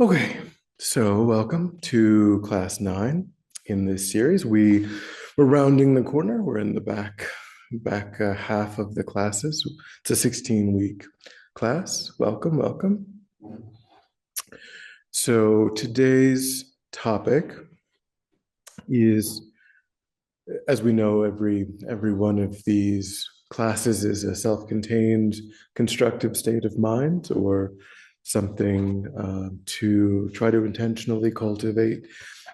Okay, so welcome to class 9 in this series. We're rounding the corner. We're in the back half of the classes. It's a 16-week class. Welcome. So today's topic is, as we know, every one of these classes is a self-contained constructive state of mind or something to try to intentionally cultivate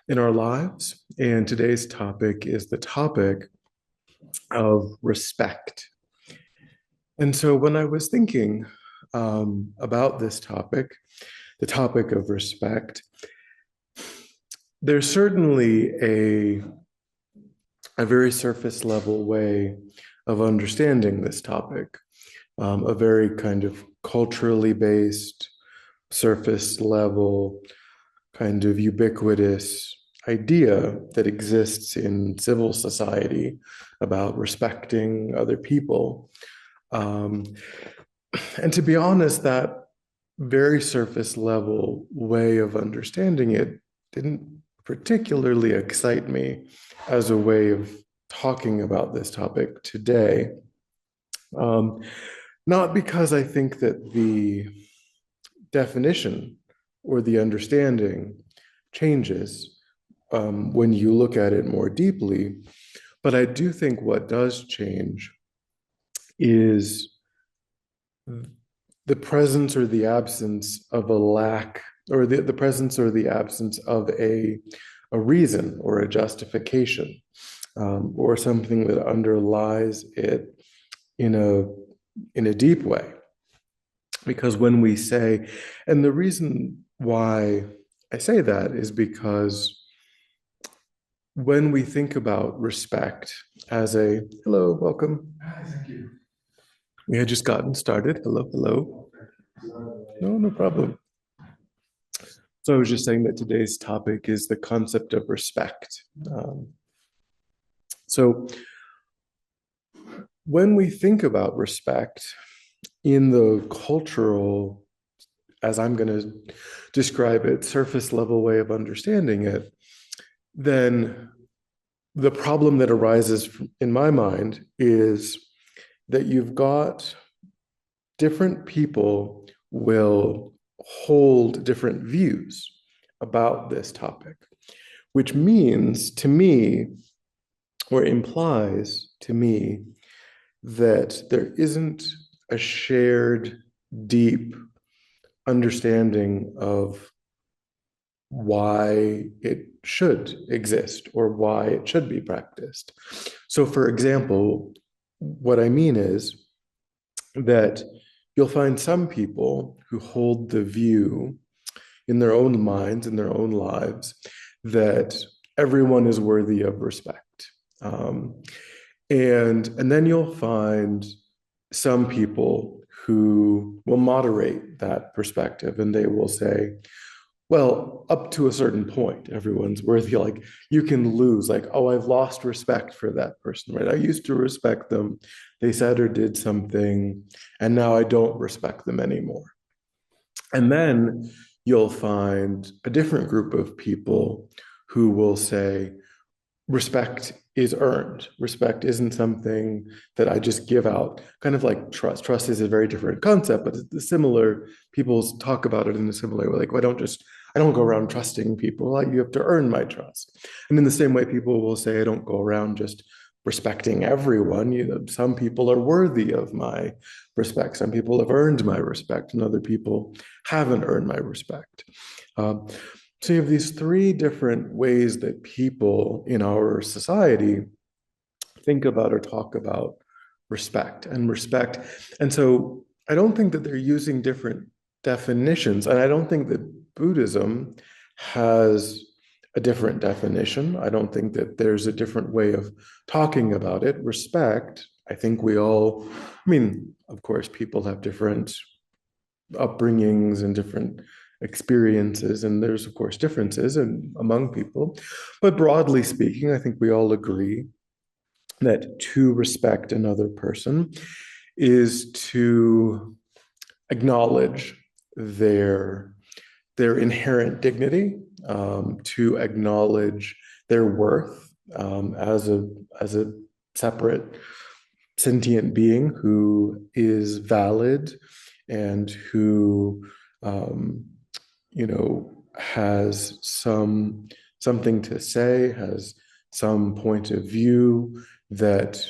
in our lives. And today's topic is the topic of respect. And so when I was thinking about this topic, the topic of respect, there's certainly a very surface level way of understanding this topic, a very kind of culturally based, surface level, kind of ubiquitous idea that exists in civil society about respecting other people. And to be honest, that very surface level way of understanding it didn't particularly excite me as a way of talking about this topic today. Not because I think that the definition or the understanding changes when you look at it more deeply, but I do think what does change is the presence or the absence of a lack, or the presence or the absence of a reason or a justification, or something that underlies it in a deep way. Because when we say, and the reason why I say that is because when we think about respect as a hello, welcome. Hi, thank you. We had just gotten started. Hello. No problem. So I was just saying that today's topic is the concept of respect. So when we think about respect in the cultural, as I'm going to describe it, surface level way of understanding it, then the problem that arises in my mind is that you've got different people will hold different views about this topic, which means to me, or implies to me, that there isn't a shared, deep understanding of why it should exist or why it should be practiced. So, for example, what I mean is that you'll find some people who hold the view in their own minds, in their own lives, that everyone is worthy of respect. And then you'll find some people who will moderate that perspective and they will say, well, up to a certain point, everyone's worthy. Like you can lose, like, oh, I've lost respect for that person, right? I used to respect them. They said or did something, and now I don't respect them anymore. And then you'll find a different group of people who will say, respect is earned. Respect isn't something that I just give out, kind of like trust. Trust is a very different concept, but it's similar. People talk about it in a similar way. Like, well, I don't go around trusting people. Like, you have to earn my trust. And in the same way, people will say, I don't go around just respecting everyone. Some people are worthy of my respect. Some people have earned my respect, and other people haven't earned my respect. So you have these three different ways that people in our society think about or talk about respect and respect. And so I don't think that they're using different definitions. And I don't think that Buddhism has a different definition. I don't think that there's a different way of talking about it. Respect, I think we all, I mean, of course, people have different upbringings and different experiences, and there's of course differences among people, but broadly speaking, I think we all agree that to respect another person is to acknowledge their their inherent dignity, to acknowledge their worth as a separate sentient being who is valid and who um, has something to say, has some point of view that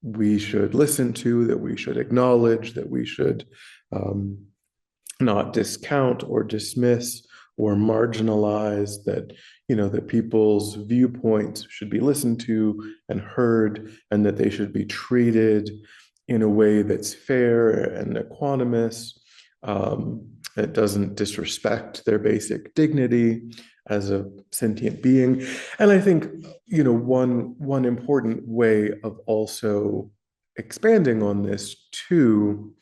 we should listen to, that we should acknowledge, that we should um, not discount or dismiss or marginalize, that that people's viewpoints should be listened to and heard, and that they should be treated in a way that's fair and equanimous. It doesn't disrespect their basic dignity as a sentient being. And I think one important way of also expanding on this too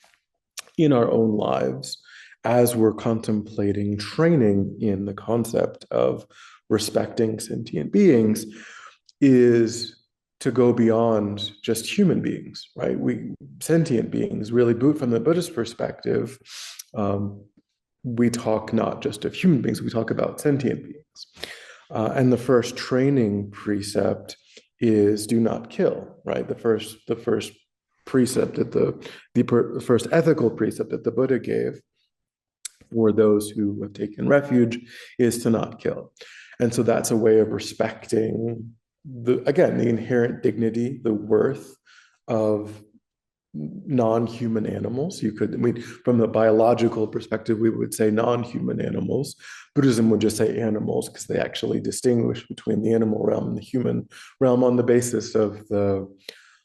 in our own lives as we're contemplating training in the concept of respecting sentient beings is to go beyond just human beings, right? We sentient beings, really, from the Buddhist perspective, we talk not just of human beings, we talk about sentient beings. And the first training precept is do not kill, right? The first precept that the first ethical precept that the Buddha gave for those who have taken refuge is to not kill. And so that's a way of respecting the inherent dignity, the worth of non-human animals. From the biological perspective, we would say non-human animals. Buddhism would just say animals because they actually distinguish between the animal realm and the human realm on the basis of the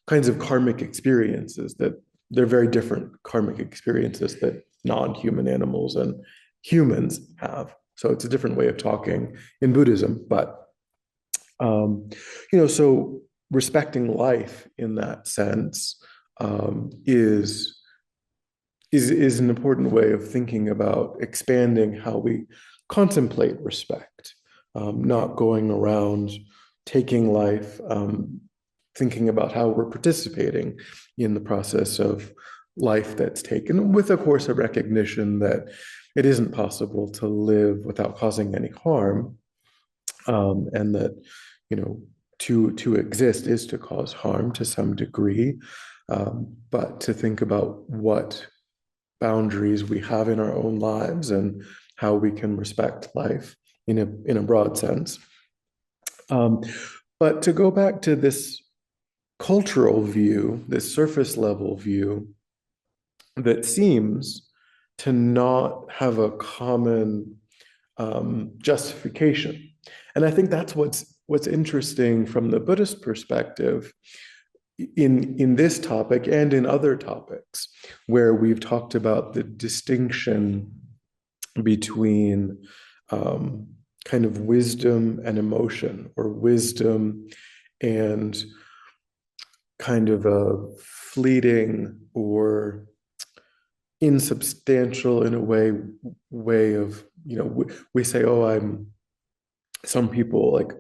kinds of karmic experiences that they're very different karmic experiences that non-human animals and humans have. So it's a different way of talking in Buddhism, but so respecting life in that sense is an important way of thinking about expanding how we contemplate respect, not going around taking life, thinking about how we're participating in the process of life that's taken, with, of course, a recognition that it isn't possible to live without causing any harm, and that to exist is to cause harm to some degree, but to think about what boundaries we have in our own lives and how we can respect life in a broad sense. But to go back to this cultural view, this surface level view that seems to not have a common justification. And I think that's what's interesting from the Buddhist perspective in this topic and in other topics, where we've talked about the distinction between kind of wisdom and emotion, or wisdom and kind of a fleeting or insubstantial in a way of, we say, oh, some people like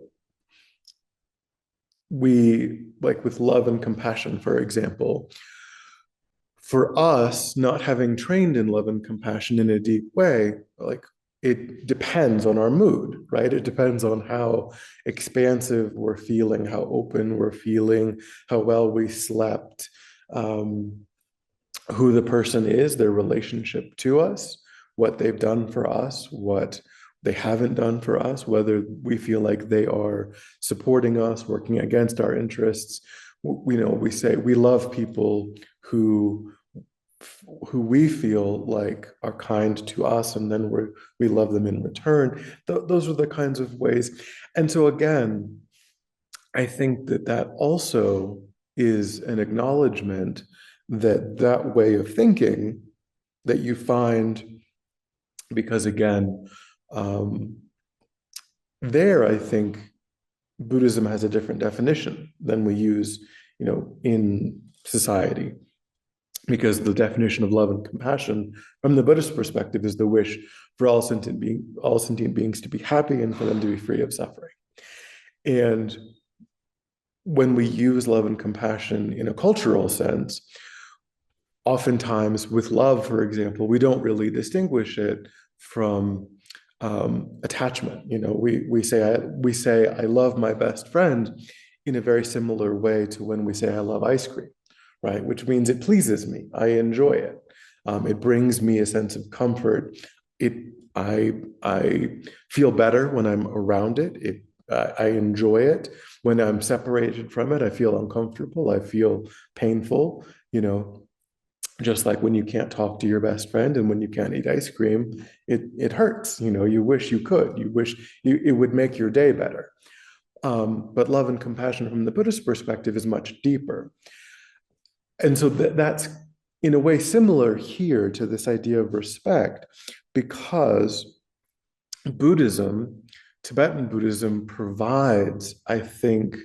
with love and compassion, for example. For us, not having trained in love and compassion in a deep way, it depends on our mood, right? It depends on how expansive we're feeling, how open we're feeling, how well we slept, who the person is, their relationship to us, what they've done for us, what they haven't done for us, whether we feel like they are supporting us, working against our interests. We say we love people who we feel like are kind to us, and then we love them in return. Those are the kinds of ways. And so again, I think that also is an acknowledgement that way of thinking that you find, because again, I think Buddhism has a different definition than we use, in society, because the definition of love and compassion from the Buddhist perspective is the wish for all sentient beings to be happy and for them to be free of suffering. And when we use love and compassion in a cultural sense, oftentimes with love, for example, we don't really distinguish it from attachment. We say I love my best friend in a very similar way to when we say I love ice cream, right? Which means it pleases me. I enjoy it. It brings me a sense of comfort. It I feel better when I'm around it. I enjoy it. When I'm separated from it, I feel uncomfortable. I feel painful. Just like when you can't talk to your best friend and when you can't eat ice cream, it hurts. You wish you could. You wish it would make your day better. But love and compassion from the Buddhist perspective is much deeper. And so that's in a way similar here to this idea of respect, because Buddhism, Tibetan Buddhism provides, I think,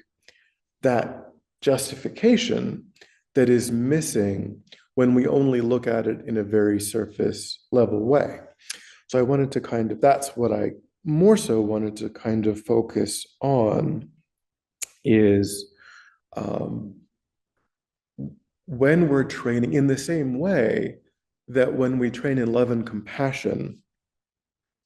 that justification that is missing when we only look at it in a very surface level way. So I wanted to that's what I more so wanted to kind of focus on is when we're training in the same way that when we train in love and compassion,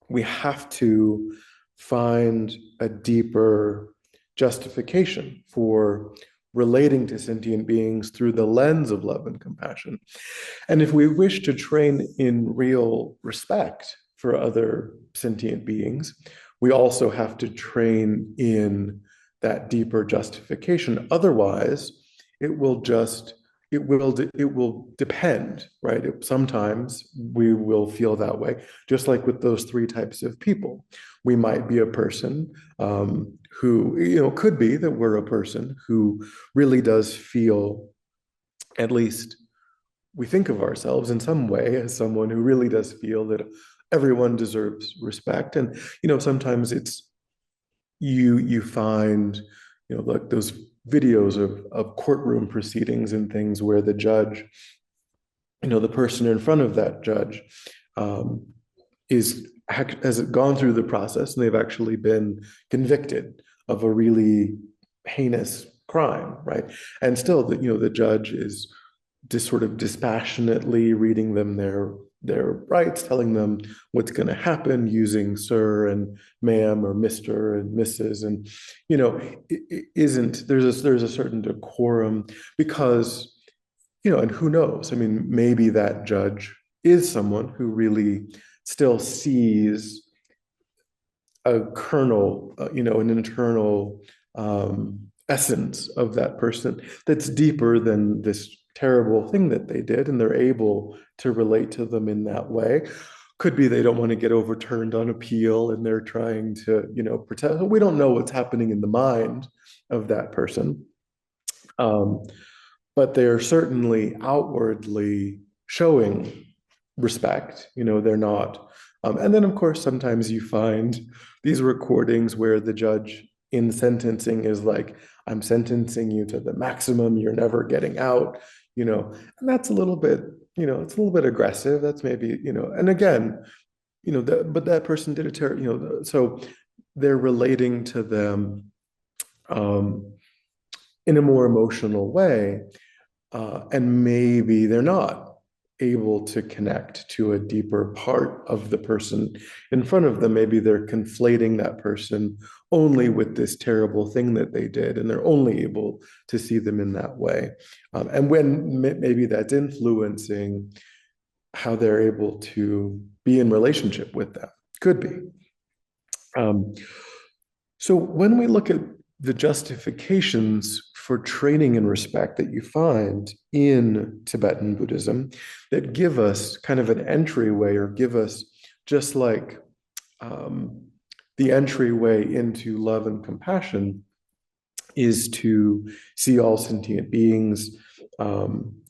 we have to find a deeper justification for relating to sentient beings through the lens of love and compassion. And if we wish to train in real respect for other sentient beings, we also have to train in that deeper justification. Otherwise, it will depend, right? Sometimes we will feel that way, just like with those three types of people. We might be a person who, could be that we're a person who really does feel, at least we think of ourselves in some way as someone who really does feel that everyone deserves respect. And, sometimes it's you find, like those videos of courtroom proceedings and things where the judge, the person in front of that judge has gone through the process and they've actually been convicted of a really heinous crime, right? And still, the judge is just sort of dispassionately reading them their rights, telling them what's going to happen, using sir and ma'am or Mr. and Mrs. And there's a certain decorum because and who knows? I mean, maybe that judge is someone who really still sees a kernel, an internal essence of that person that's deeper than this terrible thing that they did, and they're able to relate to them in that way. Could be they don't want to get overturned on appeal and they're trying to, protect. We don't know what's happening in the mind of that person. But they're certainly outwardly showing respect. They're not. And then, of course, sometimes you find these recordings where the judge in sentencing is like, I'm sentencing you to the maximum, you're never getting out, and that's a little bit, it's a little bit aggressive. That's maybe, and again, but that person did a terrible, so they're relating to them in a more emotional way. And maybe they're not able to connect to a deeper part of the person in front of them. Maybe they're conflating that person only with this terrible thing that they did, and they're only able to see them in that way. And when maybe that's influencing how they're able to be in relationship with them, could be. So when we look at the justifications for training in respect that you find in Tibetan Buddhism that give us kind of an entryway, or give us just like the entryway into love and compassion, is to see all sentient beings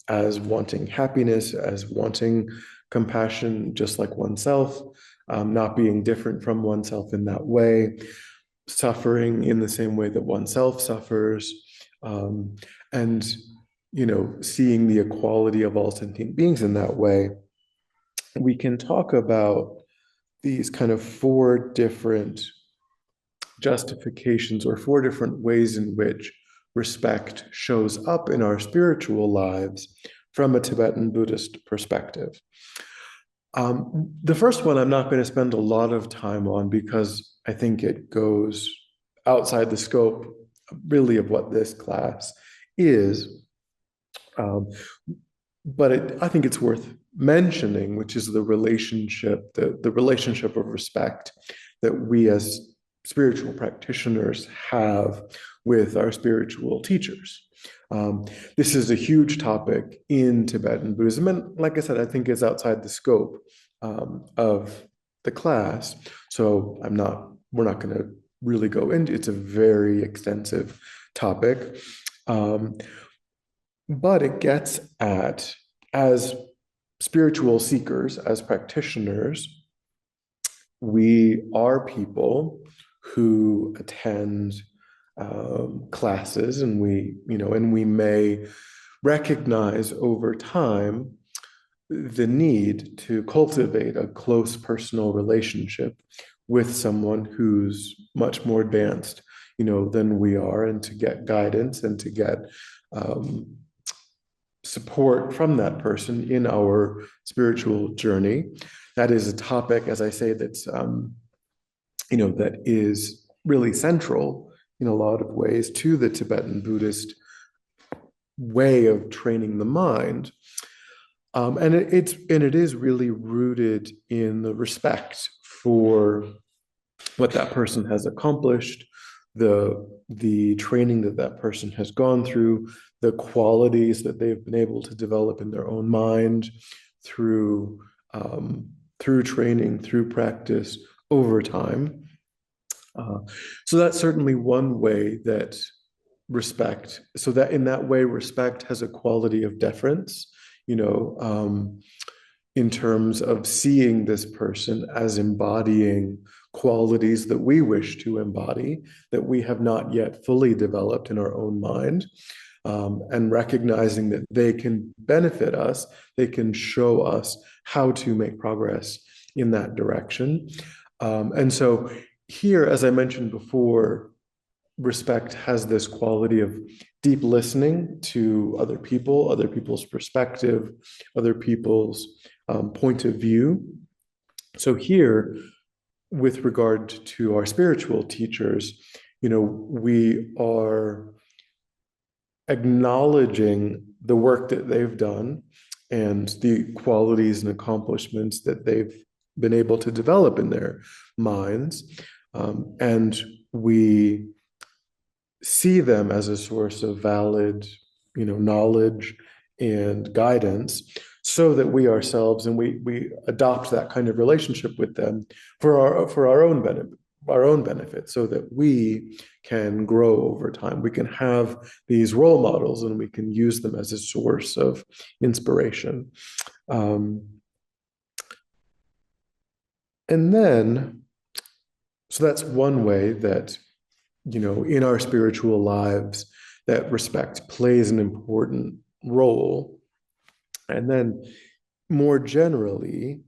as wanting happiness, as wanting compassion, just like oneself, not being different from oneself in that way, suffering in the same way that oneself suffers, and seeing the equality of all sentient beings in that way. We can talk about these kind of four different justifications, or four different ways in which respect shows up in our spiritual lives from a Tibetan Buddhist perspective. The first one I'm not going to spend a lot of time on because I think it goes outside the scope really of what this class is. Um, but I think it's worth mentioning, which is the relationship, the relationship of respect that we as spiritual practitioners have with our spiritual teachers. This is a huge topic in Tibetan Buddhism, and like I said, I think it's outside the scope of the class. So we're not going to really go into. It's a very extensive topic. Um, but it gets at, as spiritual seekers, as practitioners, we are people who attend classes, and we may recognize over time the need to cultivate a close personal relationship with someone who's much more advanced, than we are, and to get guidance and to get um, support from that person in our spiritual journey. That is a topic, as I say, that is really central in a lot of ways to the Tibetan Buddhist way of training the mind. And it is really rooted in the respect for what that person has accomplished, the training that person has gone through, the qualities that they've been able to develop in their own mind through through training, through practice over time. So that's certainly one way that so that in that way, respect has a quality of deference, in terms of seeing this person as embodying qualities that we wish to embody, that we have not yet fully developed in our own mind, and recognizing that they can benefit us, they can show us how to make progress in that direction. And so here, as I mentioned before, respect has this quality of deep listening to other people, other people's perspective, other people's point of view. So here, with regard to our spiritual teachers, we are acknowledging the work that they've done and the qualities and accomplishments that they've been able to develop in their minds. And we see them as a source of valid, knowledge and guidance, so that we ourselves, and we adopt that kind of relationship with them for our own benefit, so that we can grow over time. We can have these role models, and we can use them as a source of inspiration. And then, so that's one way that, in our spiritual lives, that respect plays an important role. And then more generally,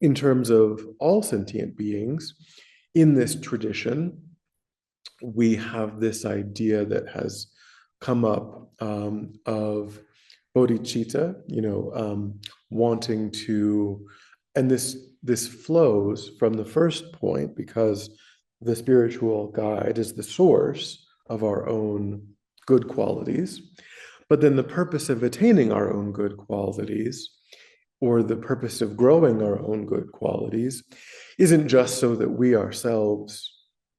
in terms of all sentient beings, in this tradition, we have this idea that has come up of bodhicitta, wanting to, and this flows from the first point, because the spiritual guide is the source of our own good qualities. But then the purpose of attaining our own good qualities, or the purpose of growing our own good qualities, isn't just so that we ourselves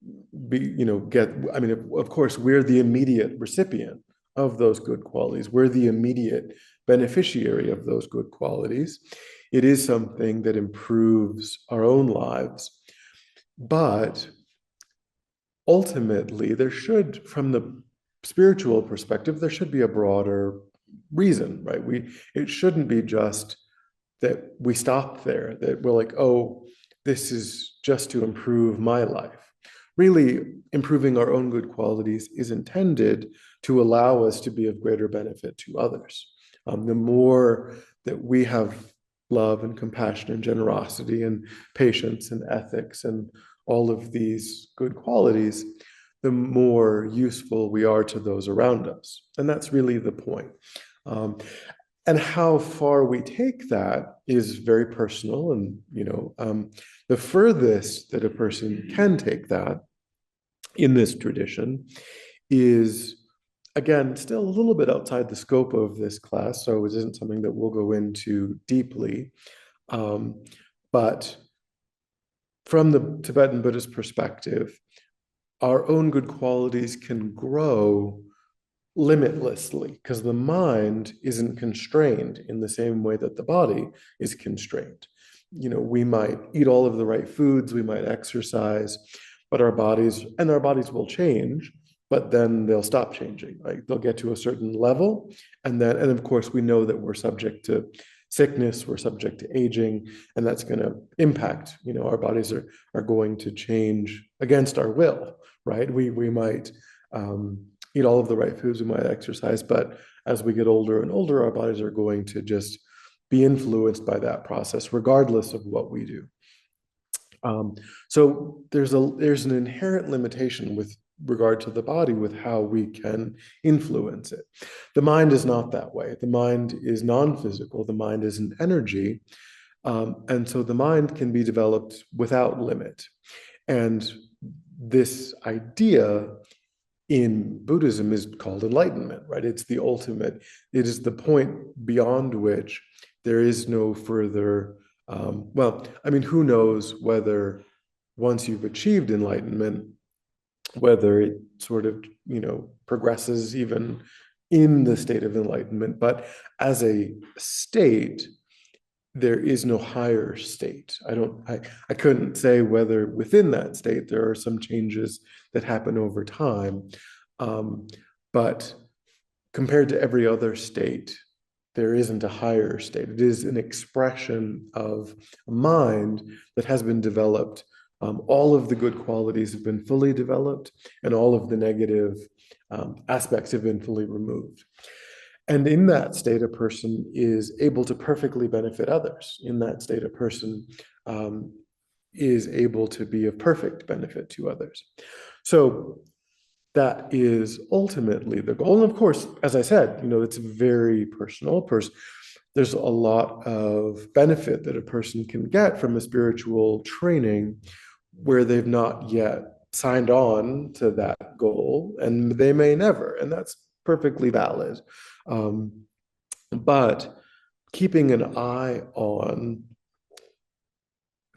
of course, we're the immediate recipient of those good qualities. We're the immediate beneficiary of those good qualities. It is something that improves our own lives. But ultimately, from the spiritual perspective, there should be a broader reason, right? It shouldn't be just that we stop there, that we're like, oh, this is just to improve my life. Really, improving our own good qualities is intended to allow us to be of greater benefit to others. The more that we have love and compassion and generosity and patience and ethics and all of these good qualities, the more useful we are to those around us. And that's really the point. Um, and how far we take that is very personal. And, the furthest that a person can take that in this tradition is, again, still a little bit outside the scope of this class, so it isn't something that we'll go into deeply. But from the Tibetan Buddhist perspective, our own good qualities can grow limitlessly because the mind isn't constrained in the same way that the body is constrained. We might eat all of the right foods, we might exercise, but our bodies will change, but then they'll stop changing, right? They'll get to a certain level, and of course we know that we're subject to sickness, we're subject to aging, and that's going to impact, our bodies are going to change against our will, right? We might eat all of the right foods, we might exercise, but as we get older and older, our bodies are going to just be influenced by that process, regardless of what we do. So there's an inherent limitation with regard to the body with how we can influence it. The mind is not that way. The mind is non-physical. The mind is an energy. And so the mind can be developed without limit. And this idea in Buddhism is called enlightenment, right? It's the ultimate. It is the point beyond which there is no further, who knows whether once you've achieved enlightenment, whether it sort of, progresses even in the state of enlightenment. But as a state, there is no higher state. I couldn't say whether within that state there are some changes that happen over time. But compared to every other state, there isn't a higher state. It is an expression of a mind that has been developed. All of the good qualities have been fully developed, and all of the negative aspects have been fully removed. And in that state, a person is able to perfectly benefit others. In that state, a person is able to be of perfect benefit to others. So that is ultimately the goal. And of course, as I said, it's very personal. There's a lot of benefit that a person can get from a spiritual training where they've not yet signed on to that goal, and they may never, and that's perfectly valid. But keeping an eye on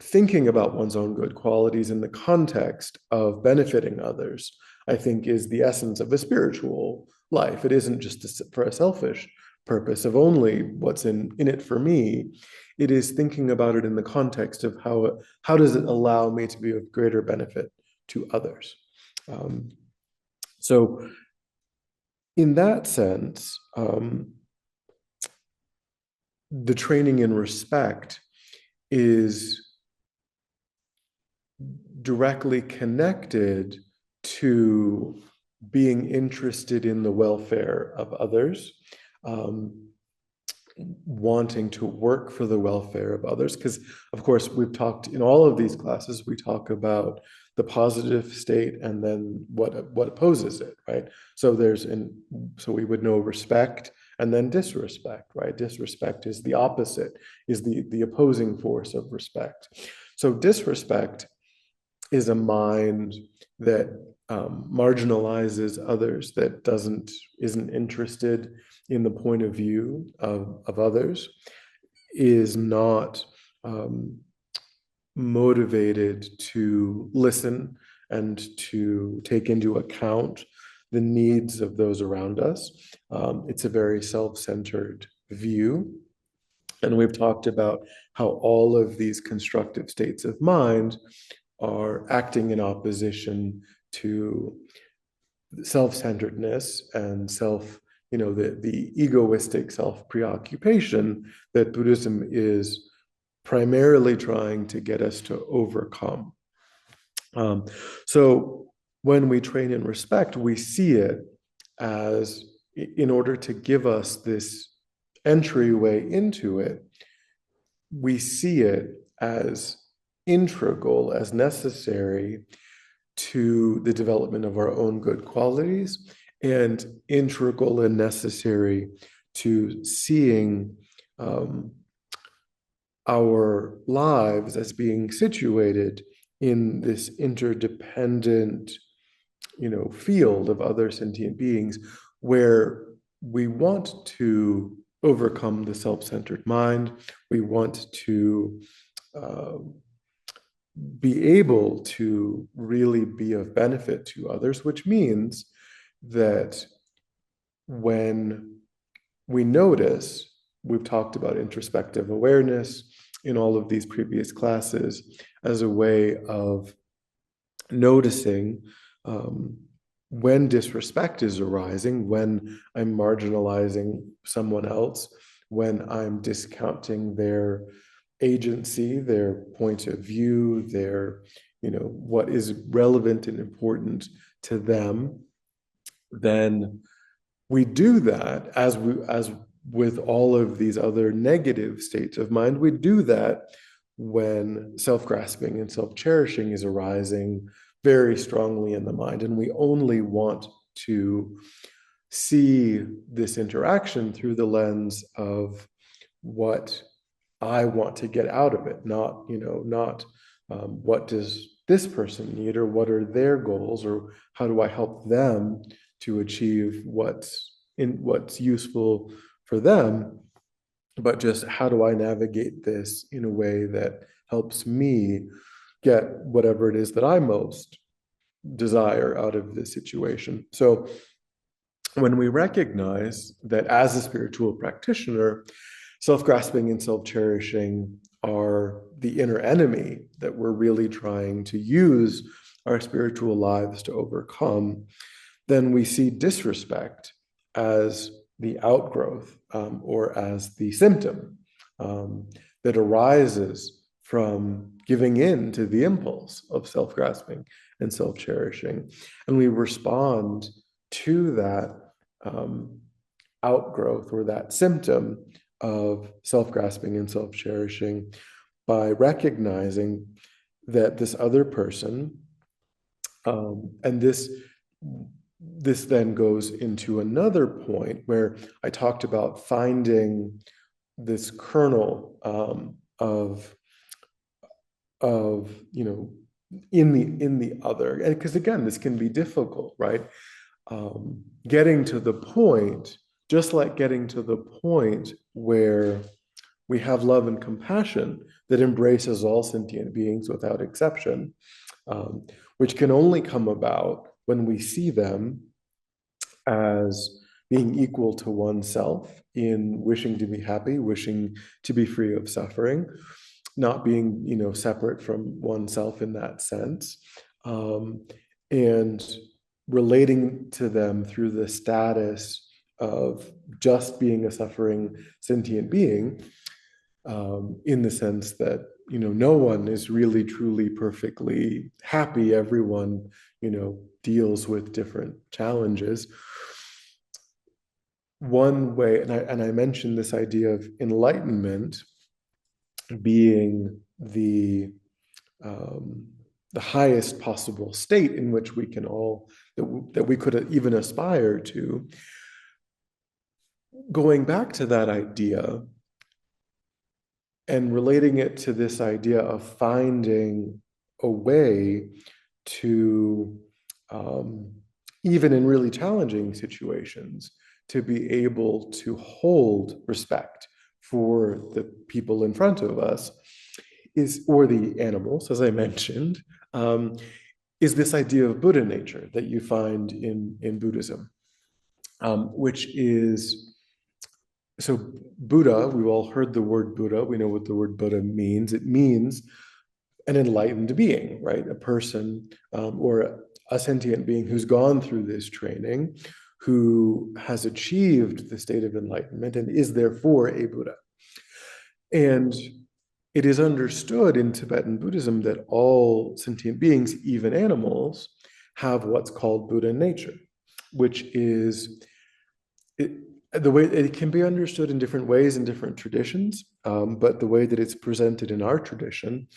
thinking about one's own good qualities in the context of benefiting others, I think, is the essence of a spiritual life. It isn't just for a selfish purpose of only what's in it for me. It is thinking about it in the context of how does it allow me to be of greater benefit to others. So in that sense, the training in respect is directly connected to being interested in the welfare of others, wanting to work for the welfare of others. Because, of course, we've talked in all of these classes, we talk about the positive state and then what opposes it, right? So we would know respect and then disrespect, right? Disrespect is the opposite, is the opposing force of respect. So disrespect is a mind that marginalizes others, that isn't interested in the point of view of others, is not motivated to listen and to take into account the needs of those around us. It's a very self-centered view. And we've talked about how all of these constructive states of mind are acting in opposition to self-centeredness and the egoistic self-preoccupation that Buddhism is primarily trying to get us to overcome. So when we train in respect, we see it as, in order to give us this entryway into it, we see it as integral, as necessary to the development of our own good qualities, and integral and necessary to seeing our lives as being situated in this interdependent, field of other sentient beings where we want to overcome the self-centered mind. We want to uh, be able to really be of benefit to others, which means that when we notice, we've talked about introspective awareness in all of these previous classes as a way of noticing when disrespect is arising, when I'm marginalizing someone else, when I'm discounting their agency, their point of view, their, what is relevant and important to them, then we do that as with all of these other negative states of mind. We do that when self-grasping and self-cherishing is arising very strongly in the mind, and we only want to see this interaction through the lens of what I want to get out of it, not what does this person need, or what are their goals, or how do I help them to achieve what's useful for them, but just how do I navigate this in a way that helps me get whatever it is that I most desire out of this situation. So when we recognize that as a spiritual practitioner, self-grasping and self-cherishing are the inner enemy that we're really trying to use our spiritual lives to overcome, then we see disrespect as the outgrowth or as the symptom that arises from giving in to the impulse of self-grasping and self-cherishing. And we respond to that outgrowth or that symptom of self-grasping and self-cherishing by recognizing that this other person, and this then goes into another point where I talked about finding this kernel of in the other, and because again, this can be difficult, right? Getting to the point, just like getting to the point where we have love and compassion that embraces all sentient beings without exception, which can only come about when we see them as being equal to oneself in wishing to be happy, wishing to be free of suffering, not being, separate from oneself in that sense, and relating to them through the status of just being a suffering sentient being, in the sense that, no one is really truly perfectly happy. Everyone, deals with different challenges. One way, and I mentioned this idea of enlightenment being the highest possible state in which we can all, that we could even aspire to. Going back to that idea and relating it to this idea of finding a way to, even in really challenging situations, to be able to hold respect for the people in front of us, or the animals, as I mentioned, is this idea of Buddha nature that you find in Buddhism, which is, so Buddha, we've all heard the word Buddha. We know what the word Buddha means. It means an enlightened being, right? A person or a sentient being who's gone through this training, who has achieved the state of enlightenment and is therefore a Buddha. And it is understood in Tibetan Buddhism that all sentient beings, even animals, have what's called Buddha nature, which is, the way it can be understood in different ways in different traditions, but the way that it's presented in our tradition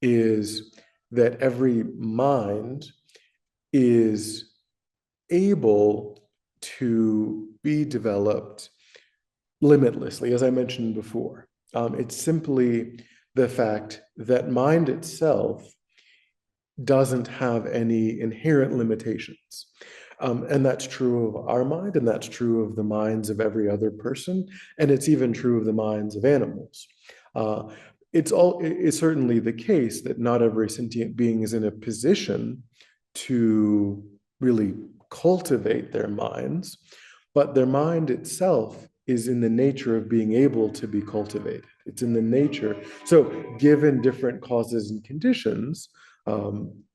is that every mind is able to be developed limitlessly, as I mentioned before. It's simply the fact that mind itself doesn't have any inherent limitations. And that's true of our mind, and that's true of the minds of every other person, and it's even true of the minds of animals. Uh, it's certainly the case that not every sentient being is in a position to really cultivate their minds, but their mind itself is in the nature of being able to be cultivated. It's in the nature. So, given different causes and conditions,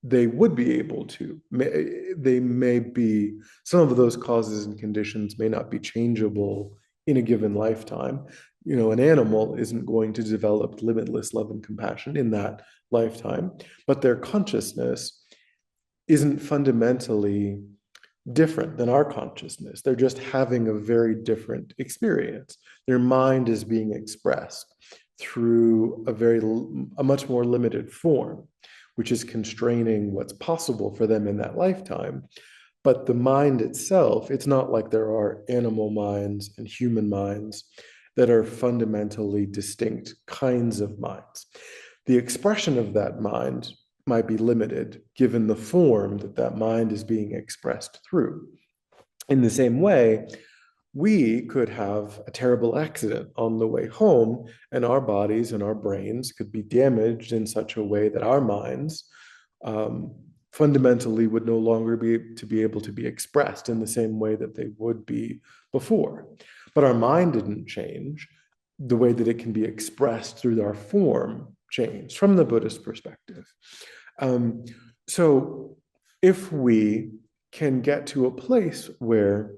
they would be able to. They may be, some of those causes and conditions may not be changeable in a given lifetime. You know, an animal isn't going to develop limitless love and compassion in that lifetime, but their consciousness isn't fundamentally different than our consciousness. They're just having a very different experience. Their mind is being expressed through a much more limited form, which is constraining what's possible for them in that lifetime. But the mind itself, it's not like there are animal minds and human minds that are fundamentally distinct kinds of minds. The expression of that mind might be limited given the form that that mind is being expressed through. In the same way, we could have a terrible accident on the way home, and our bodies and our brains could be damaged in such a way that our minds fundamentally would no longer be able to be expressed in the same way that they would be before. But our mind didn't change. The way that it can be expressed through our form changed from the Buddhist perspective. So if we can get to a place where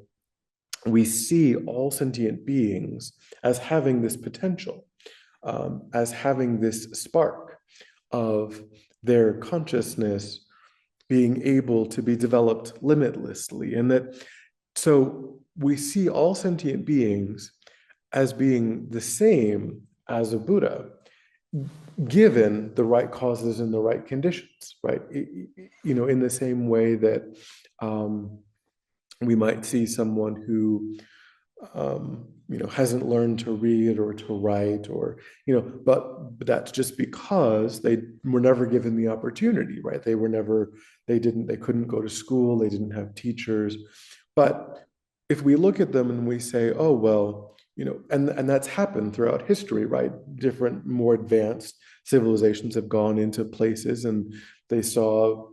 we see all sentient beings as having this potential, as having this spark of their consciousness being able to be developed limitlessly, and that so we see all sentient beings as being the same as a Buddha, given the right causes and the right conditions, right? You know, in the same way that we might see someone who you know, hasn't learned to read or to write, or, you know, but that's just because they were never given the opportunity, right? They couldn't go to school, they didn't have teachers. But if we look at them and we say, oh, well, you know, and that's happened throughout history, right? Different, more advanced civilizations have gone into places and they saw,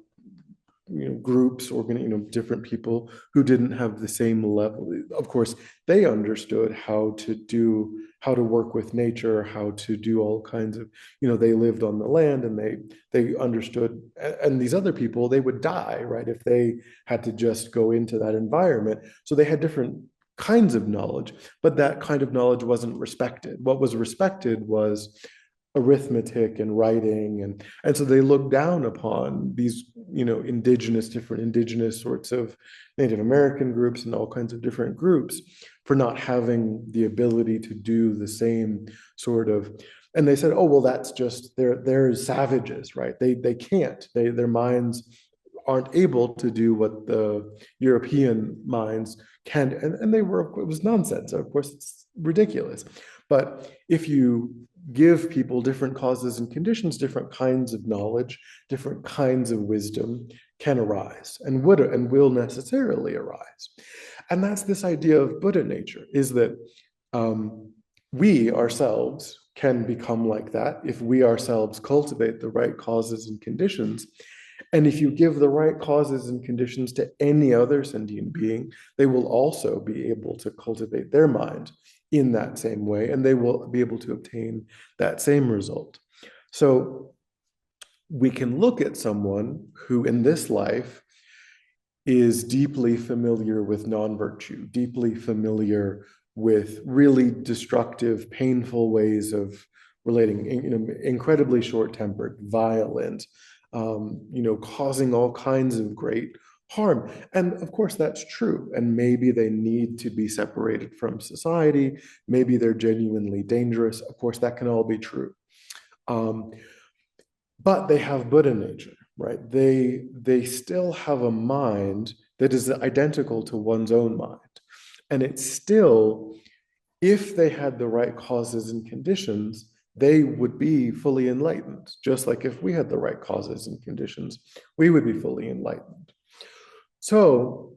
you know, groups or, you know, different people who didn't have the same level. Of course, they understood how to work with nature, how to do all kinds of, you know, they lived on the land and they understood. And these other people, they would die, right, if they had to just go into that environment. So they had different kinds of knowledge, but that kind of knowledge wasn't respected. What was respected was arithmetic and writing, and so they look down upon these, you know, different indigenous sorts of Native American groups and all kinds of different groups for not having the ability to do the same sort of, and they said, oh, well, that's just they're savages, right? They can't, their minds aren't able to do what the European minds can, and it was nonsense. Of course, it's ridiculous. But if you give people different causes and conditions, different kinds of knowledge, different kinds of wisdom can arise and would and will necessarily arise. And that's this idea of Buddha nature, is that we ourselves can become like that if we ourselves cultivate the right causes and conditions. And if you give the right causes and conditions to any other sentient being, they will also be able to cultivate their mind in that same way, and they will be able to obtain that same result. So we can look at someone who in this life is deeply familiar with non-virtue, deeply familiar with really destructive, painful ways of relating, you know, incredibly short-tempered, violent, you know, causing all kinds of great harm. And of course, that's true. And maybe they need to be separated from society. Maybe they're genuinely dangerous. Of course, that can all be true. But they have Buddha nature, right? They still have a mind that is identical to one's own mind. And it's still if they had the right causes and conditions, they would be fully enlightened. Just like if we had the right causes and conditions, we would be fully enlightened. So,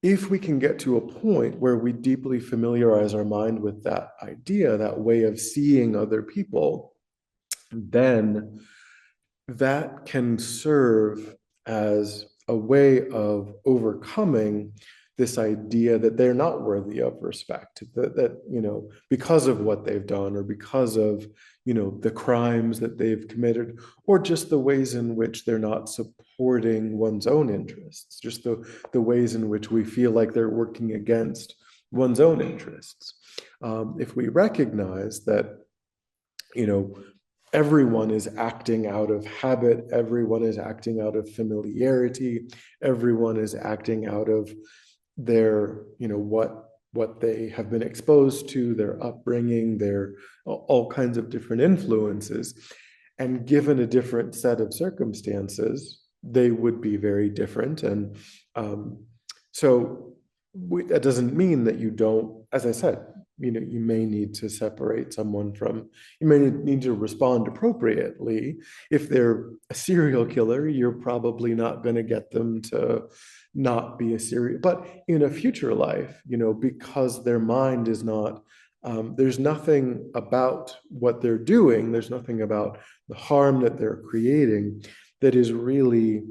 if we can get to a point where we deeply familiarize our mind with that idea, that way of seeing other people, then that can serve as a way of overcoming this idea that they're not worthy of respect, that because of what they've done, or because of the crimes that they've committed, or just the ways in which they're not supporting one's own interests, just the ways in which we feel like they're working against one's own interests. If we recognize that you know everyone is acting out of habit, everyone is acting out of familiarity, everyone is acting out of their what they have been exposed to, their upbringing, their all kinds of different influences, and given a different set of circumstances, they would be very different. And so that doesn't mean that you don't, as I said, you may need to separate someone from, you may need to respond appropriately. If they're a serial killer, you're probably not going to get them to not be a serial, but in a future life, because their mind is not, there's nothing about what they're doing, there's nothing about the harm that they're creating that is really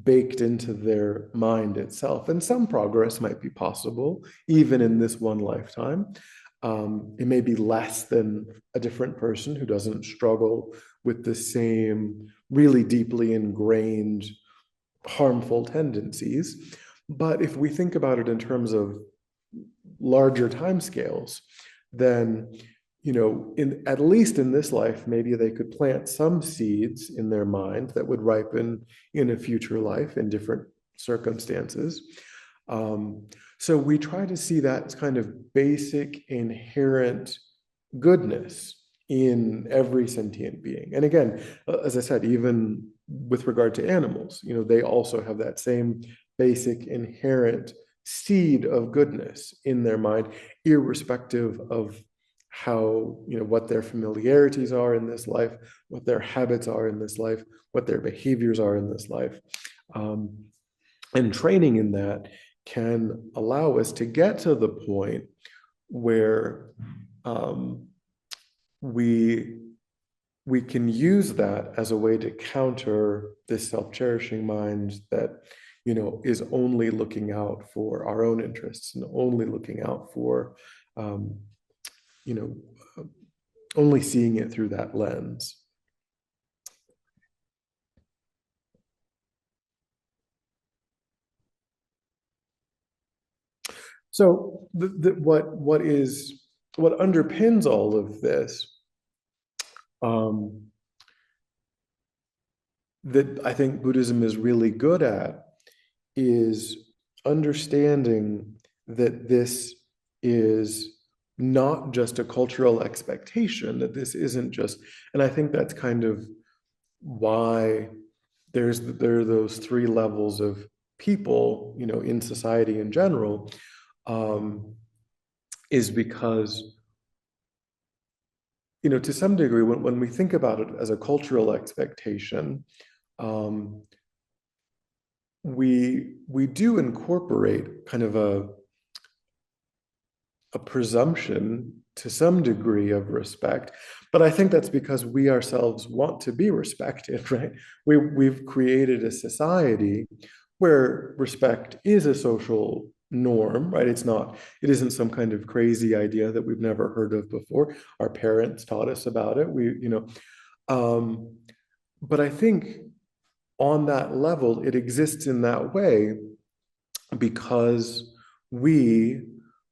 baked into their mind itself. And some progress might be possible, even in this one lifetime. It may be less than a different person who doesn't struggle with the same really deeply ingrained harmful tendencies. But if we think about it in terms of larger timescales, then at least in this life, maybe they could plant some seeds in their mind that would ripen in a future life in different circumstances. So we try to see that kind of basic inherent goodness in every sentient being. And again, as I said, even with regard to animals, they also have that same basic inherent seed of goodness in their mind, irrespective of how, what their familiarities are in this life, what their habits are in this life, what their behaviors are in this life. And training in that can allow us to get to the point where we can use that as a way to counter this self-cherishing mind that is only looking out for our own interests and only looking out for you know only seeing it through that lens. So what underpins all of this, that I think Buddhism is really good at, is understanding that this is not just a cultural expectation, that this isn't just, and I think that's kind of why there are those three levels of people, in society in general, is because, to some degree, when we think about it as a cultural expectation, we do incorporate kind of a presumption to some degree of respect, but I think that's because we ourselves want to be respected, right? We've created a society where respect is a social norm, right? It isn't some kind of crazy idea that we've never heard of before. Our parents taught us about it. But I think on that level, it exists in that way because we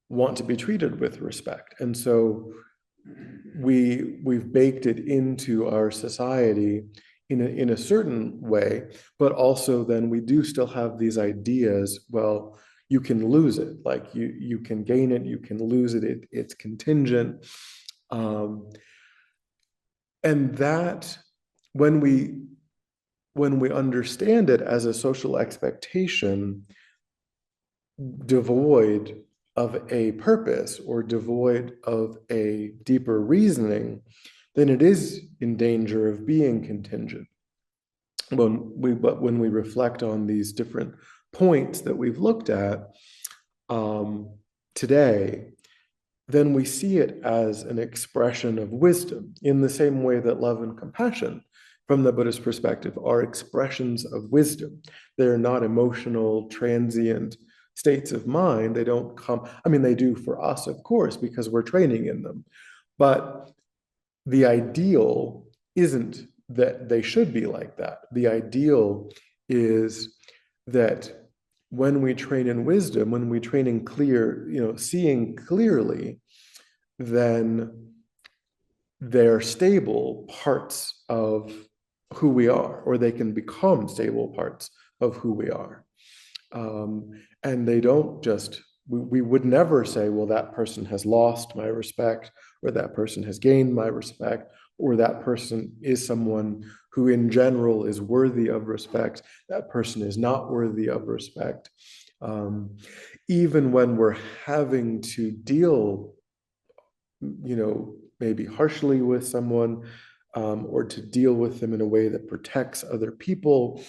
want to be treated with respect. And so we've baked it into our society in a certain way, but also then we do still have these ideas, well, you can lose it, like you can gain it, you can lose it, it's contingent. And that when we understand it as a social expectation devoid of a purpose or devoid of a deeper reasoning, then it is in danger of being contingent. But when we reflect on these different points that we've looked at today, then we see it as an expression of wisdom in the same way that love and compassion, from the Buddhist perspective, are expressions of wisdom. They're not emotional, transient states of mind. They don't come, I mean, they do for us, of course, because we're training in them. But the ideal isn't that they should be like that. The ideal is that when we train in wisdom, when we train in clear, seeing clearly, then they're stable parts of who we are, or they can become stable parts of who we are. And they don't just, we would never say, well, that person has lost my respect, or that person has gained my respect, or that person is someone who in general is worthy of respect, that person is not worthy of respect. Even when we're having to deal, maybe harshly with someone, or to deal with them in a way that protects other people,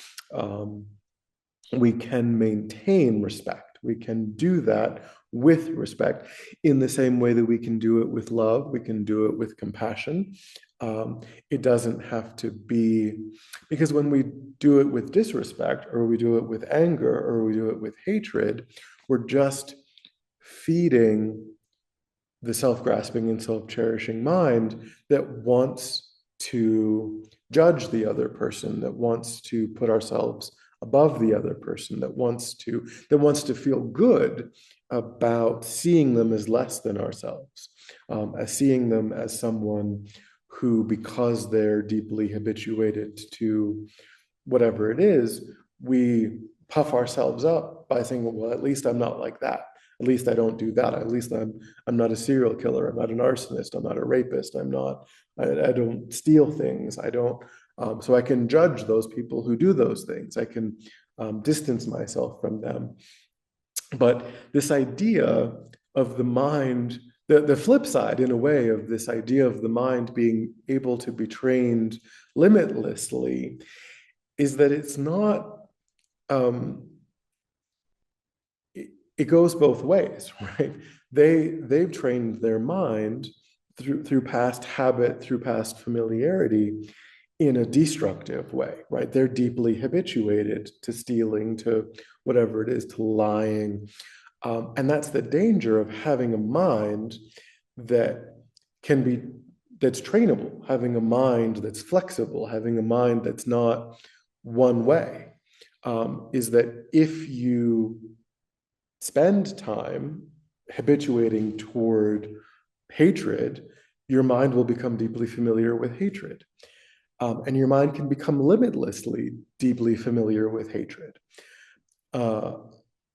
we can maintain respect. We can do that with respect in the same way that we can do it with love, we can do it with compassion. It doesn't have to be, because when we do it with disrespect, or we do it with anger, or we do it with hatred, we're just feeding the self-grasping and self-cherishing mind that wants to judge the other person, that wants to put ourselves above the other person, that wants to feel good about seeing them as less than ourselves, as seeing them as someone who, because they're deeply habituated to whatever it is, we puff ourselves up by saying, well, at least I'm not like that. At least I don't do that. At least I'm not a serial killer. I'm not an arsonist. I'm not a rapist. I don't steal things. I don't. So I can judge those people who do those things. I can distance myself from them. But this idea of the mind, the flip side, in a way, of this idea of the mind being able to be trained limitlessly, is that it's not. It goes both ways, right? They've trained their mind through past habit, through past familiarity, in a destructive way, right? They're deeply habituated to stealing, to whatever it is, to lying. And that's the danger of having a mind that that's trainable, having a mind that's flexible, having a mind that's not one way. Is that if you spend time habituating toward hatred, your mind will become deeply familiar with hatred. And your mind can become limitlessly deeply familiar with hatred.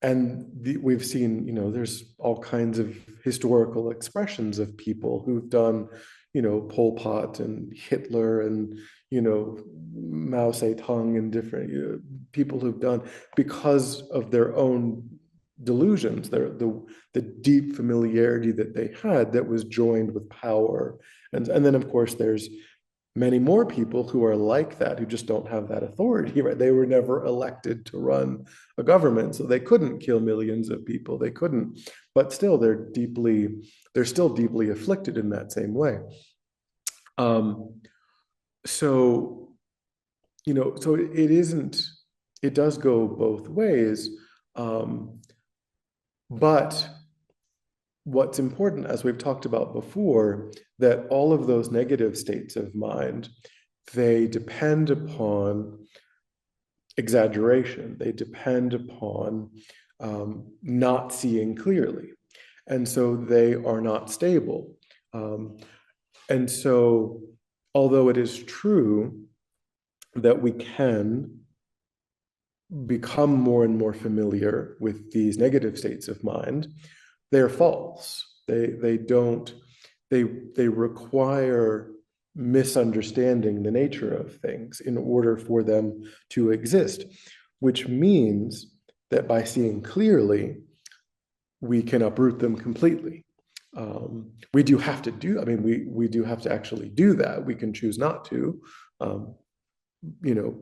We've seen, there's all kinds of historical expressions of people who've done, Pol Pot and Hitler and, Mao Zedong and different people who've done, because of their own delusions, the deep familiarity that they had that was joined with power. And then, of course, there's many more people who are like that, who just don't have that authority, right? They were never elected to run a government, so they couldn't kill millions of people. They couldn't, but still they're still deeply afflicted in that same way. So it does go both ways. But what's important, as we've talked about before, that all of those negative states of mind, they depend upon exaggeration. They depend upon not seeing clearly. And so they are not stable. And so, although it is true that we can become more and more familiar with these negative states of mind, they're false. They require misunderstanding the nature of things in order for them to exist, which means that by seeing clearly, we can uproot them completely. We do have to do, I mean, we do have to actually do that. We can choose not to, um,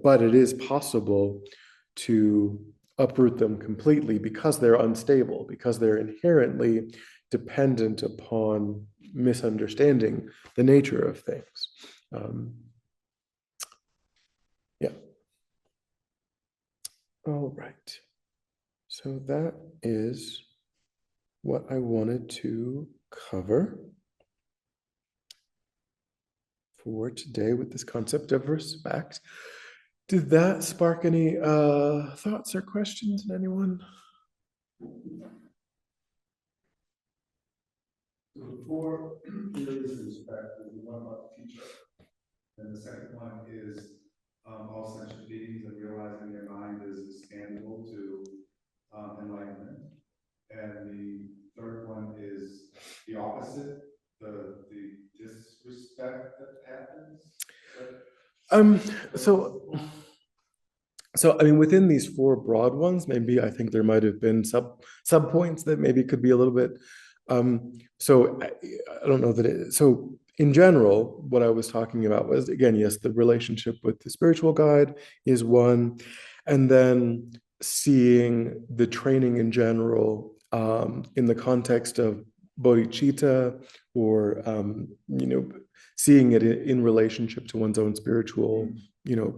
but it is possible to uproot them completely because they're unstable, because they're inherently dependent upon misunderstanding the nature of things. Yeah. All right. So that is what I wanted to cover for today with this concept of respect. Did that spark any thoughts or questions in anyone? So the four areas of respect is the one about the teacher. And the second one is all sentient beings and realizing their mind is expandable to enlightenment. And the third one is the opposite, the disrespect that happens. So I mean, within these four broad ones, maybe I think there might have been sub points that maybe could be a little bit. I don't know that it. So in general, what I was talking about was, again, yes, the relationship with the spiritual guide is one, and then seeing the training in general in the context of bodhicitta, or seeing it in relationship to one's own spiritual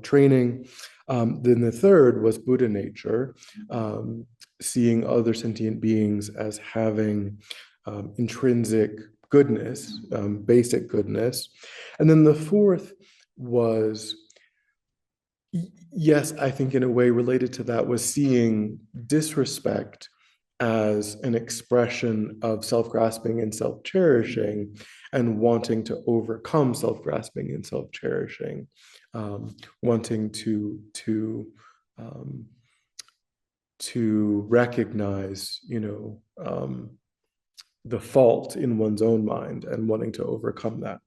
training. Then the third was Buddha nature, seeing other sentient beings as having intrinsic goodness, basic goodness. And then the fourth was, yes, I think in a way related to that, was seeing disrespect as an expression of self-grasping and self-cherishing, and wanting to overcome self-grasping and self-cherishing, wanting um, to recognize, the fault in one's own mind and wanting to overcome that.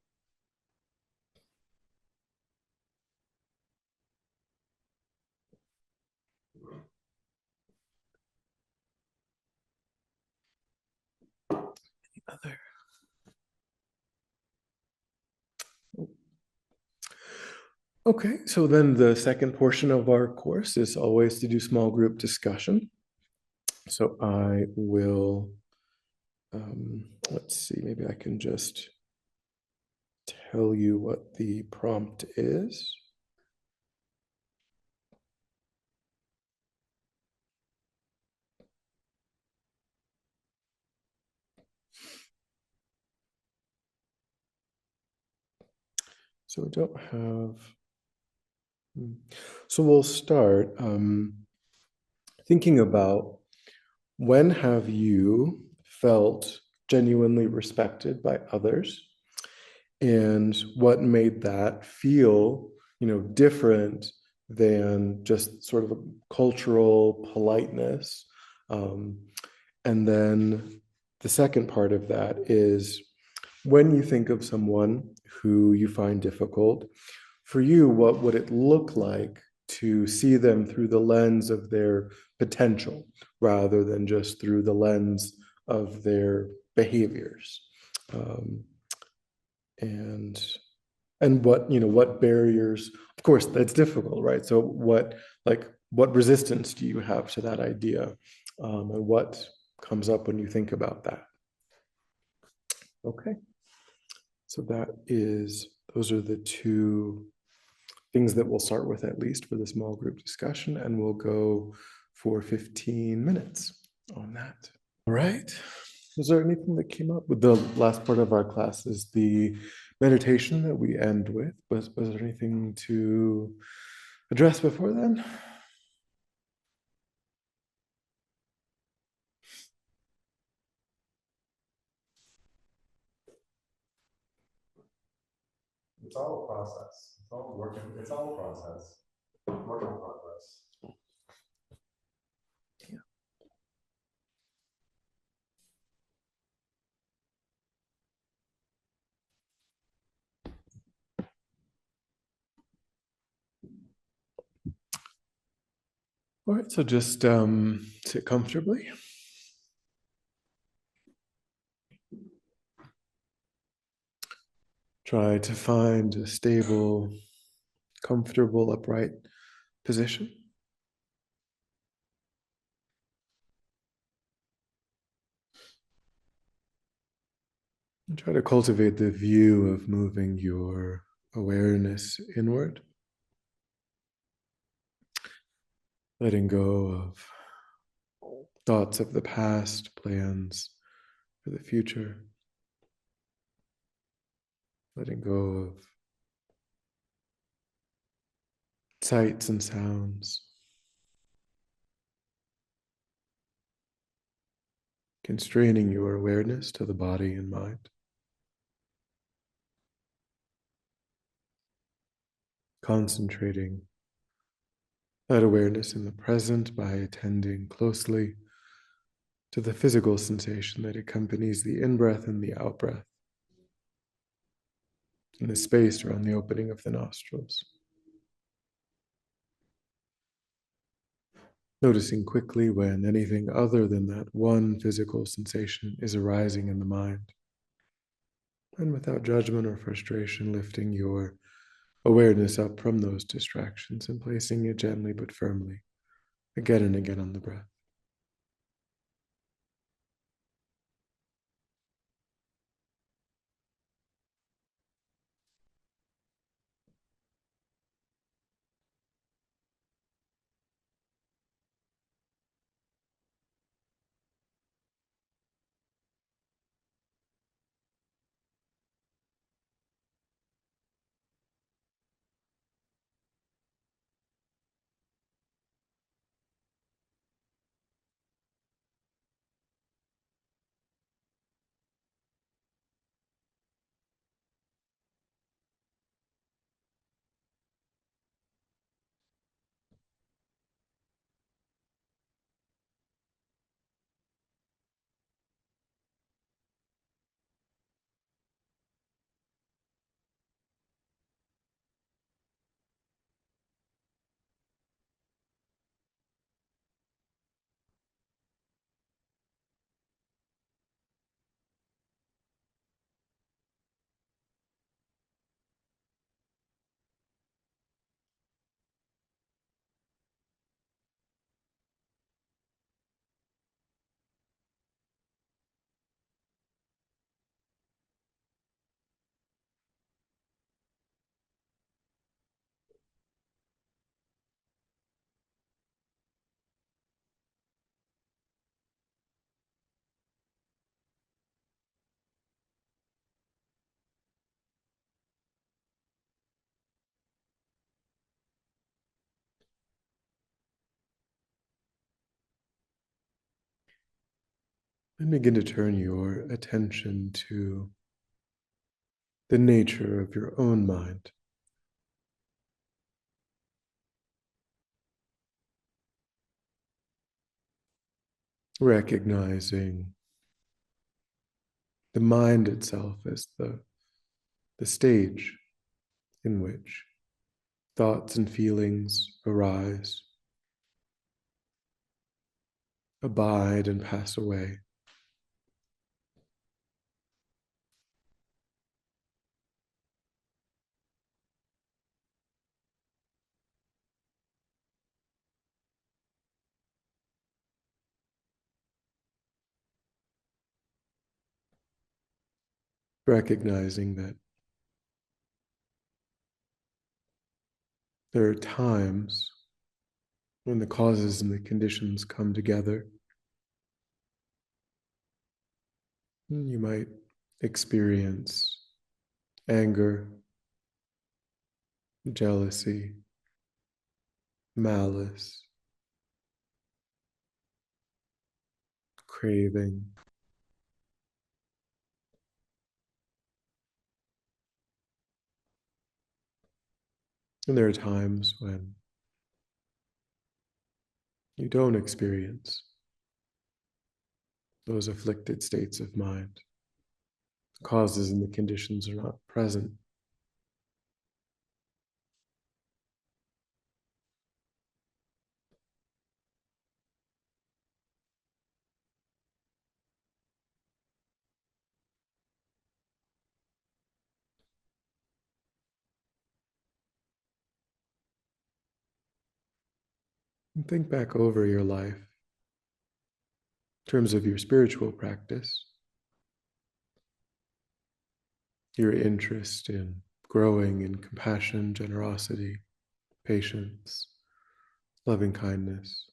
Other. Okay, so then the second portion of our course is always to do small group discussion. So I will, let's see, maybe I can just tell you what the prompt is. So we don't have, so we'll start thinking about, when have you felt genuinely respected by others, and what made that feel, different than just sort of a cultural politeness. And then the second part of that is, when you think of someone who you find difficult, for you, what would it look like to see them through the lens of their potential rather than just through the lens of their behaviors? And what barriers, of course that's difficult, right? So what resistance do you have to that idea, and what comes up when you think about that? Okay, so those are the two things that we'll start with, at least for the small group discussion, and we'll go for 15 minutes on that. All right. Was there anything that came up with the last part of our class? Is the meditation that we end with. Was there anything to address before then? It's all a process. It's all working. It's all a process. Work in progress. Yeah. All right, so just sit comfortably. Try to find a stable, comfortable, upright position. And try to cultivate the view of moving your awareness inward, letting go of thoughts of the past, plans for the future, letting go of sights and sounds, constraining your awareness to the body and mind, concentrating that awareness in the present by attending closely to the physical sensation that accompanies the in-breath and the out-breath, in the space around the opening of the nostrils. Noticing quickly when anything other than that one physical sensation is arising in the mind. And without judgment or frustration, lifting your awareness up from those distractions and placing it gently but firmly, again and again on the breath. And begin to turn your attention to the nature of your own mind. Recognizing the mind itself as the stage in which thoughts and feelings arise, abide, and pass away. Recognizing that there are times when the causes and the conditions come together. And you might experience anger, jealousy, malice, craving. And there are times when you don't experience those afflicted states of mind. The causes and the conditions are not present. And think back over your life in terms of your spiritual practice, your interest in growing in compassion, generosity, patience, loving kindness.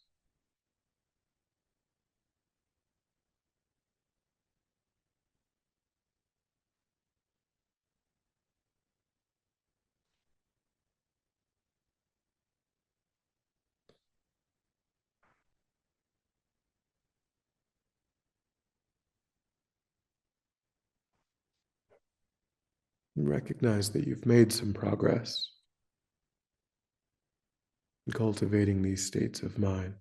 And recognize that you've made some progress in cultivating these states of mind.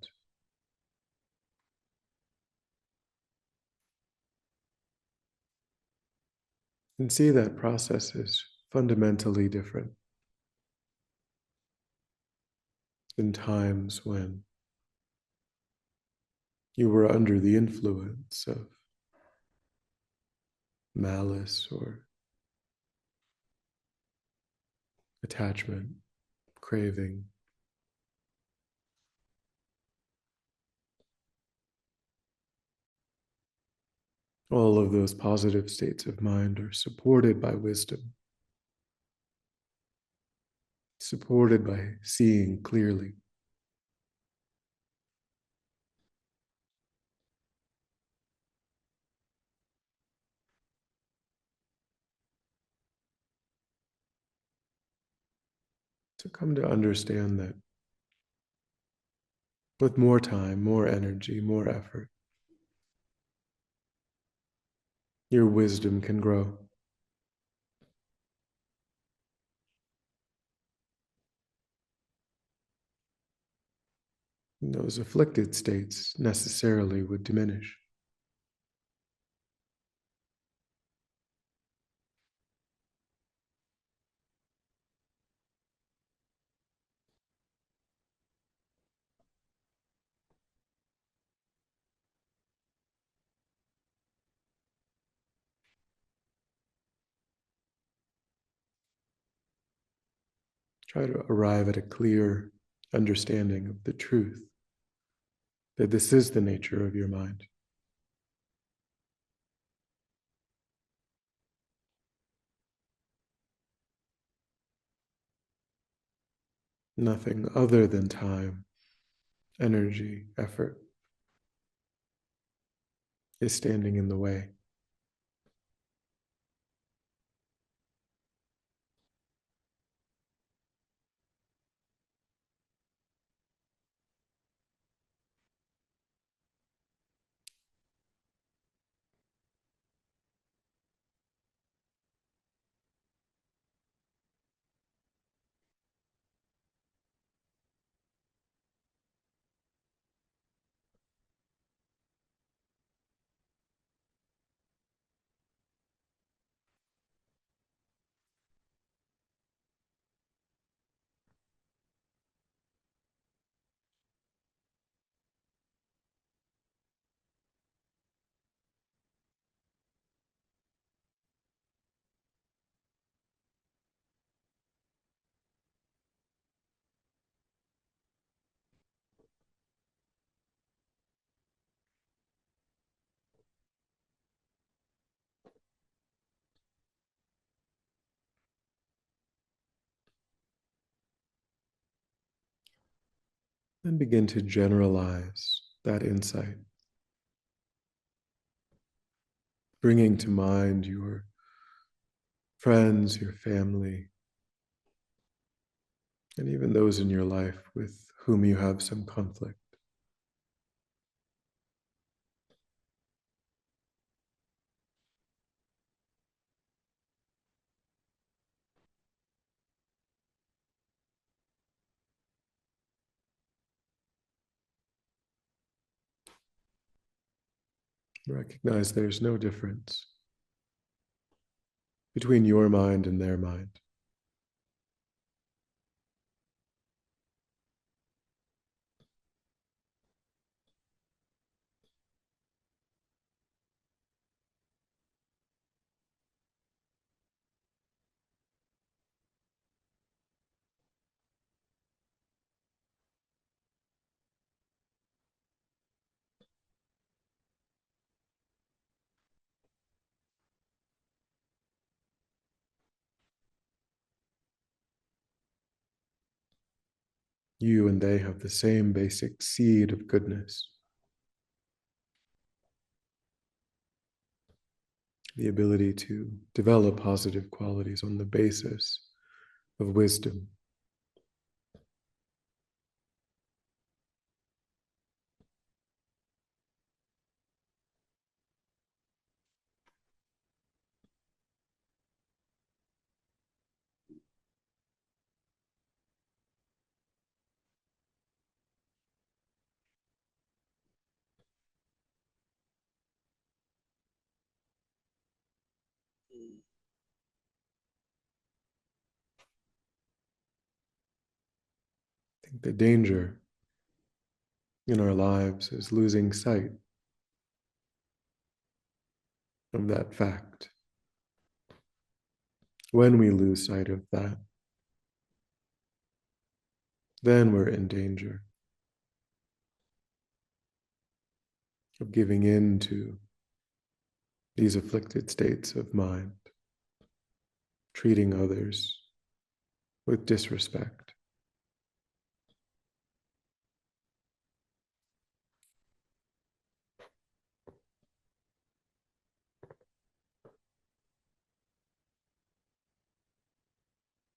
And see that process is fundamentally different than times when you were under the influence of malice or attachment, craving. All of those positive states of mind are supported by wisdom, supported by seeing clearly. To come to understand that with more time, more energy, more effort, your wisdom can grow. And those afflicted states necessarily would diminish. Try to arrive at a clear understanding of the truth that this is the nature of your mind. Nothing other than time, energy, effort is standing in the way. Then begin to generalize that insight, bringing to mind your friends, your family, and even those in your life with whom you have some conflict. Recognize there's no difference between your mind and their mind. You and they have the same basic seed of goodness, the ability to develop positive qualities on the basis of wisdom. I think the danger in our lives is losing sight of that fact. When we lose sight of that, then we're in danger of giving in to these afflicted states of mind, treating others with disrespect.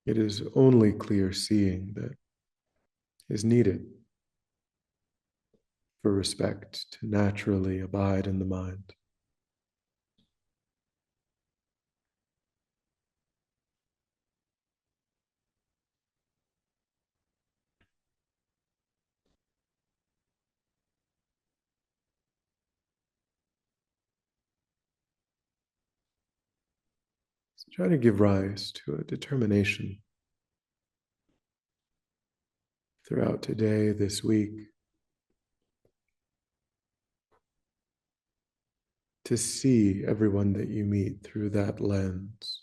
It is only clear seeing that is needed for respect to naturally abide in the mind. So try to give rise to a determination throughout today, this week, to see everyone that you meet through that lens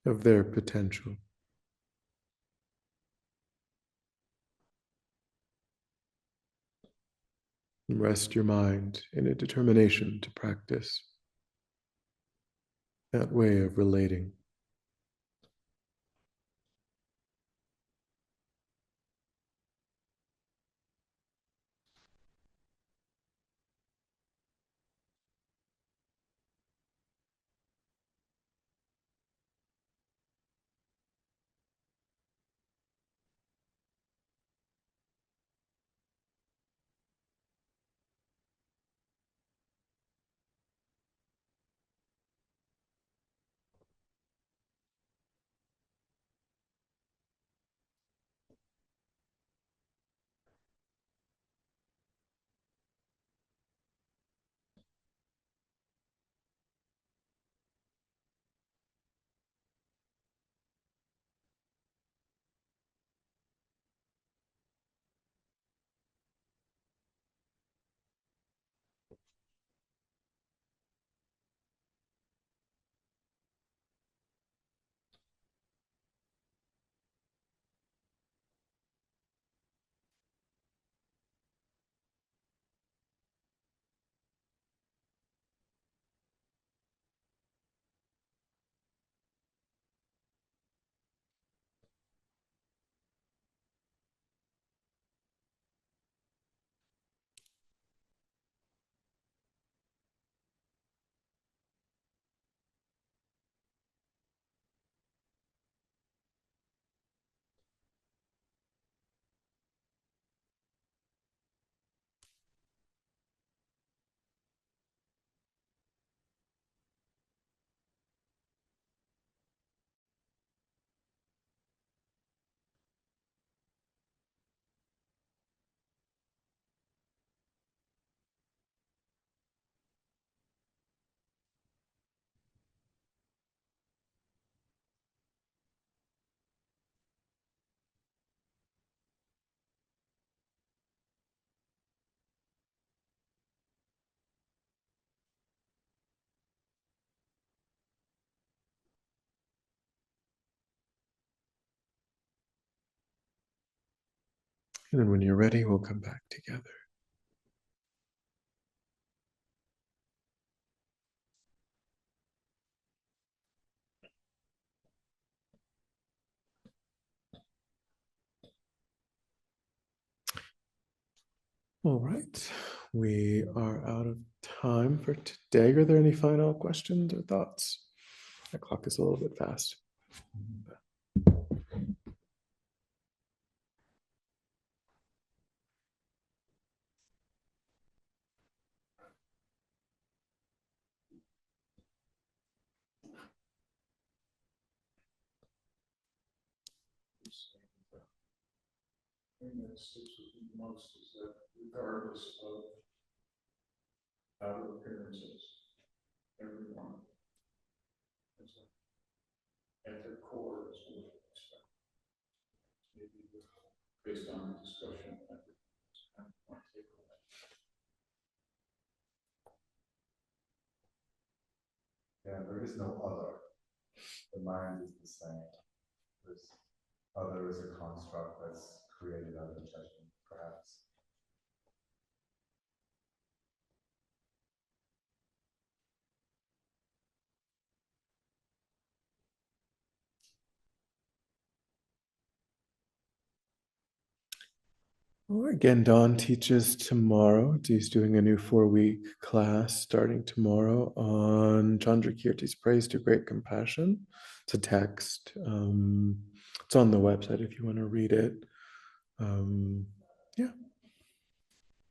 of their potential. And rest your mind in a determination to practice that way of relating. And then when you're ready, we'll come back together. All right, we are out of time for today. Are there any final questions or thoughts? That clock is a little bit fast. Thing that sticks with me most is that regardless of outer appearances, everyone is at their core is what I expect. Maybe based on the discussion, I think it's kind of my takeaway. Yeah, there is no other. The mind is the same. This other is a construct that's created out of judgment, perhaps. Or again, Don teaches tomorrow. He's doing a new 4-week class starting tomorrow on Chandrakirti's Praise to Great Compassion. It's a text. It's on the website if you want to read it. Yeah.